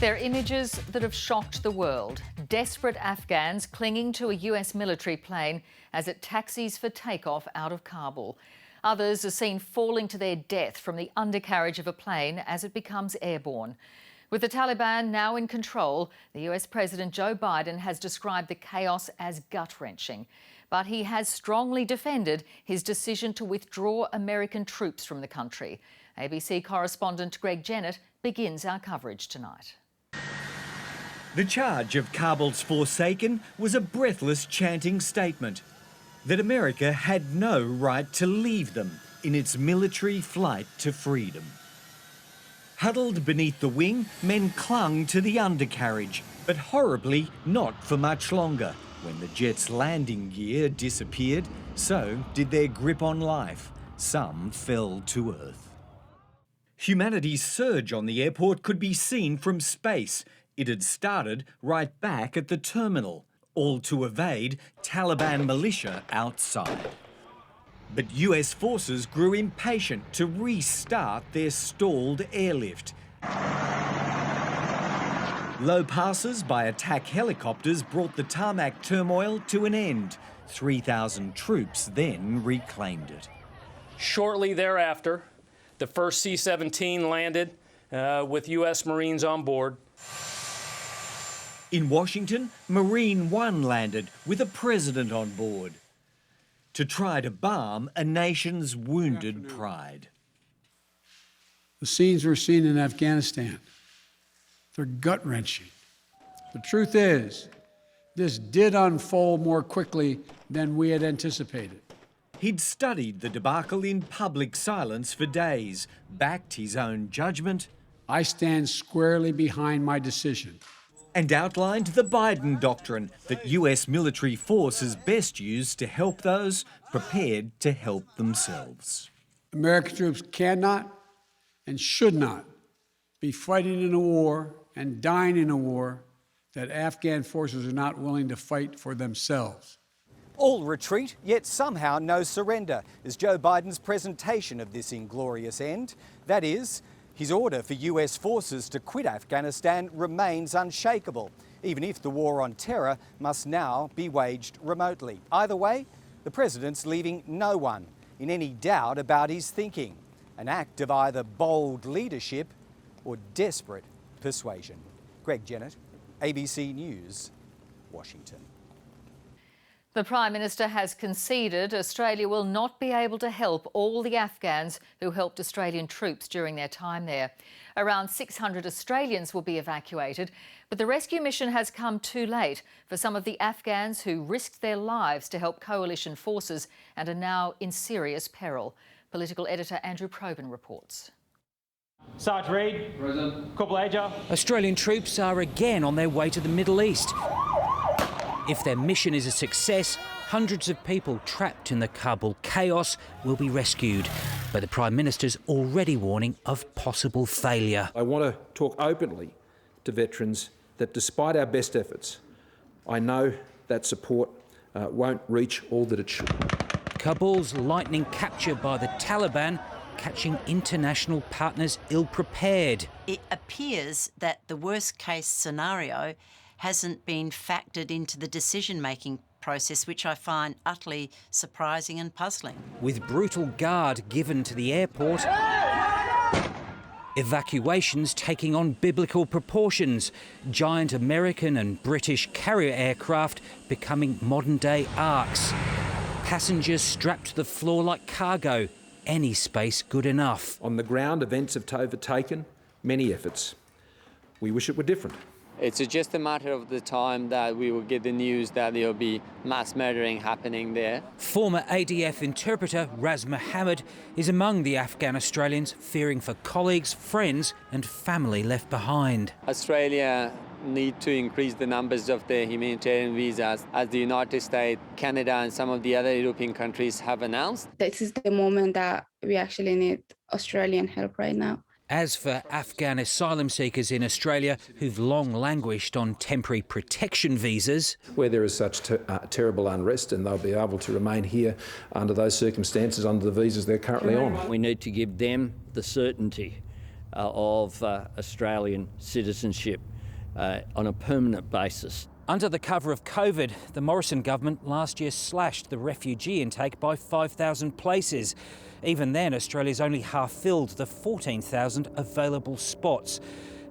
They're images that have shocked the world. Desperate Afghans clinging to a US military plane as it taxis for takeoff out of Kabul. Others are seen falling to their death from the undercarriage of a plane as it becomes airborne. With the Taliban now in control, the US President Joe Biden has described the chaos as gut-wrenching. But he has strongly defended his decision to withdraw American troops from the country. ABC correspondent Greg Jennett begins our coverage tonight. The charge of Kabul's Forsaken was a breathless chanting statement that America had no right to leave them in its military flight to freedom. Huddled beneath the wing, men clung to the undercarriage, but horribly not for much longer. When the jet's landing gear disappeared, so did their grip on life. Some fell to earth. Humanity's surge on the airport could be seen from space. It had started right back at the terminal, all to evade Taliban militia outside. But US forces grew impatient to restart their stalled airlift. Low passes by attack helicopters brought the tarmac turmoil to an end. 3,000 troops then reclaimed it. Shortly thereafter, the first C-17 landed with US Marines on board. In Washington, Marine One landed with a president on board to try to balm a nation's wounded pride. The scenes we're seeing in Afghanistan, they're gut-wrenching. The truth is, this did unfold more quickly than we had anticipated. He'd studied the debacle in public silence for days, backed his own judgment. I stand squarely behind my decision. And outlined the Biden doctrine that US military force is best used to help those prepared to help themselves. American troops cannot and should not be fighting in a war and dying in a war that Afghan forces are not willing to fight for themselves. All retreat, yet somehow no surrender, is Joe Biden's presentation of this inglorious end. That is, his order for US forces to quit Afghanistan remains unshakable, even if the war on terror must now be waged remotely. Either way, the president's leaving no one in any doubt about his thinking, an act of either bold leadership or desperate persuasion. Greg Jennett, ABC News, Washington. The Prime Minister has conceded Australia will not be able to help all the Afghans who helped Australian troops during their time there. Around 600 Australians will be evacuated, but the rescue mission has come too late for some of the Afghans who risked their lives to help coalition forces and are now in serious peril. Political editor Andrew Probyn reports. Sarge Reid, Kabul. Australian troops are again on their way to the Middle East. If their mission is a success, hundreds of people trapped in the Kabul chaos will be rescued. But the Prime Minister's already warning of possible failure. I want to talk openly to veterans that despite our best efforts, I know that support won't reach all that it should. Kabul's lightning capture by the Taliban catching international partners ill-prepared. It appears that the worst-case scenario hasn't been factored into the decision-making process, which I find utterly surprising and puzzling. With brutal guard given to the airport, evacuations taking on biblical proportions, giant American and British carrier aircraft becoming modern-day arks, passengers strapped to the floor like cargo, any space good enough. On the ground, events have overtaken many efforts. We wish it were different. It's just a matter of the time that we will get the news that there will be mass murdering happening there. Former ADF interpreter Raz Mohammed is among the Afghan Australians fearing for colleagues, friends and family left behind. Australia need to increase the numbers of the humanitarian visas, as the United States, Canada and some of the other European countries have announced. This is the moment that we actually need Australian help right now. As for Afghan asylum seekers in Australia who've long languished on temporary protection visas, where there is such terrible unrest, and they'll be able to remain here under those circumstances, under the visas they're currently on. We need to give them the certainty of Australian citizenship on a permanent basis. Under the cover of COVID, the Morrison government last year slashed the refugee intake by 5,000 places. Even then, Australia's only half filled the 14,000 available spots.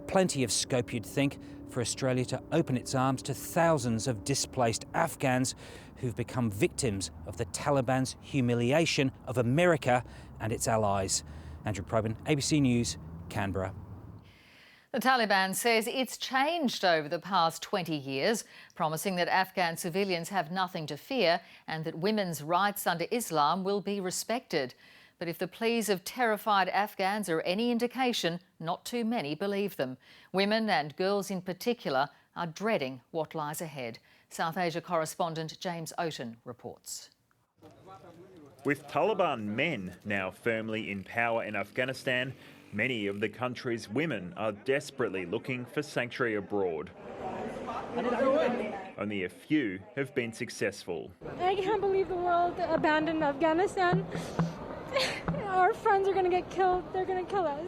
Plenty of scope, you'd think, for Australia to open its arms to thousands of displaced Afghans who've become victims of the Taliban's humiliation of America and its allies. Andrew Probyn, ABC News, Canberra. The Taliban says it's changed over the past 20 years, promising that Afghan civilians have nothing to fear and that women's rights under Islam will be respected. But if the pleas of terrified Afghans are any indication, not too many believe them. Women and girls in particular are dreading what lies ahead. South Asia correspondent James Oaten reports. With Taliban men now firmly in power in Afghanistan, many of the country's women are desperately looking for sanctuary abroad. Only a few have been successful. I can't believe the world abandoned Afghanistan. Our friends are going to get killed. They're going to kill us.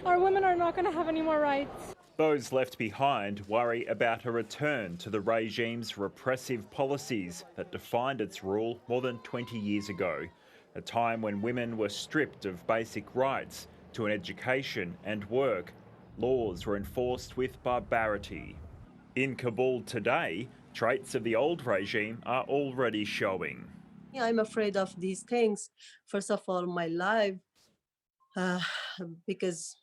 Our women are not going to have any more rights. Those left behind worry about a return to the regime's repressive policies that defined its rule more than 20 years ago, a time when women were stripped of basic rights to an education and work. Laws were enforced with barbarity. In Kabul today, traits of the old regime are already showing. I'm afraid of these things. First of all, my life, because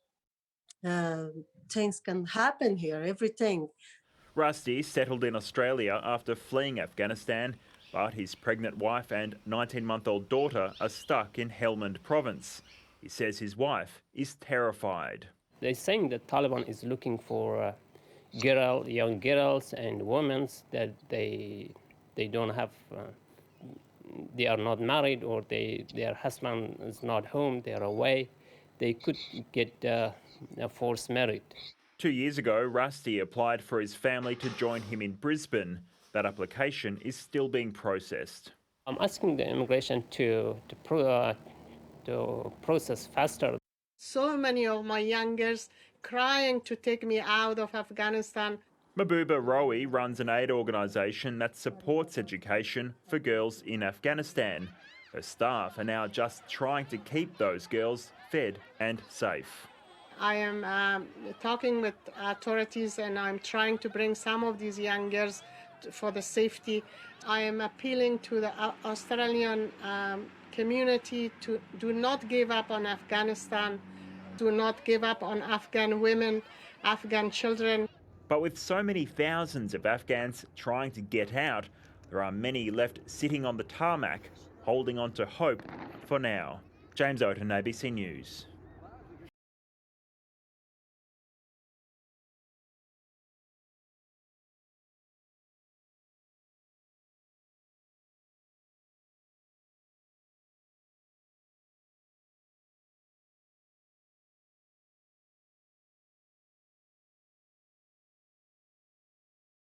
things can happen here, everything. Rusty settled in Australia after fleeing Afghanistan, but his pregnant wife and 19-month-old daughter are stuck in Helmand province. He says his wife is terrified. They're saying that Taliban is looking for young girls and women that they don't have, they are not married or their husband is not home, they are away. They could get forced married. 2 years ago, Rusty applied for his family to join him in Brisbane. That application is still being processed. I'm asking the immigration to process faster. So many of my young girls crying to take me out of Afghanistan. Mahbooba Rowi runs an aid organisation that supports education for girls in Afghanistan. Her staff are now just trying to keep those girls fed and safe. I am talking with authorities and I'm trying to bring some of these young girls for the safety. I am appealing to the Australian community to do not give up on Afghanistan, do not give up on Afghan women, Afghan children. But with so many thousands of Afghans trying to get out, there are many left sitting on the tarmac, holding on to hope for now. James Oaten, ABC News.